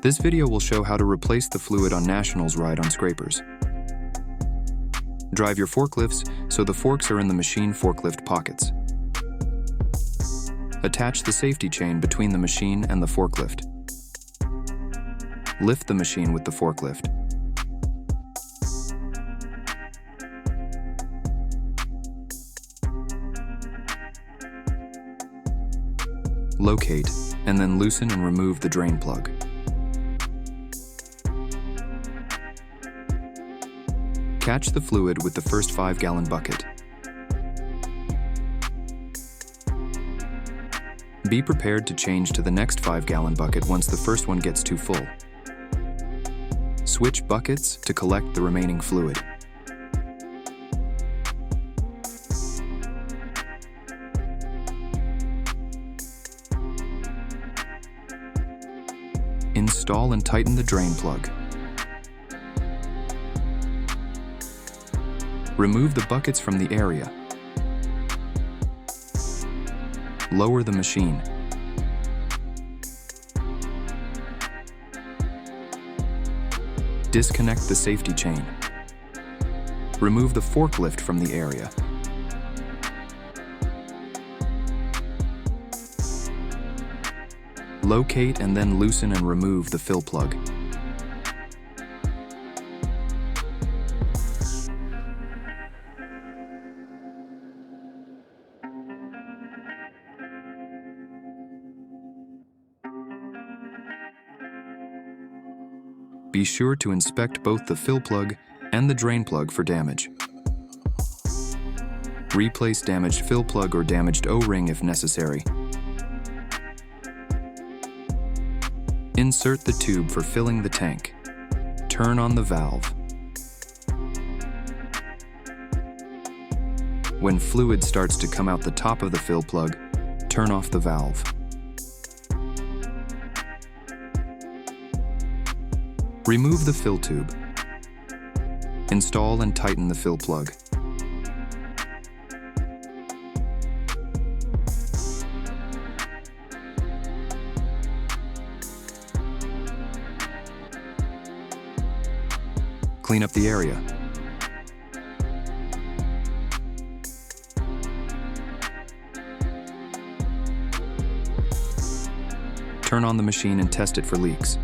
This video will show how to replace the fluid on National's ride on scrapers. Drive your forklifts so the forks are in the machine forklift pockets. Attach the safety chain between the machine and the forklift. Lift the machine with the forklift. Locate, and then loosen and remove the drain plug. Catch the fluid with the first 5-gallon bucket. Be prepared to change to the next 5-gallon bucket once the first one gets too full. Switch buckets to collect the remaining fluid. Install and tighten the drain plug. Remove the buckets from the area. Lower the machine. Disconnect the safety chain. Remove the forklift from the area. Locate and then loosen and remove the fill plug. Be sure to inspect both the fill plug and the drain plug for damage. Replace damaged fill plug or damaged O-ring if necessary. Insert the tube for filling the tank. Turn on the valve. When fluid starts to come out the top of the fill plug, turn off the valve. Remove the fill tube. Install and tighten the fill plug. Clean up the area. Turn on the machine and test it for leaks.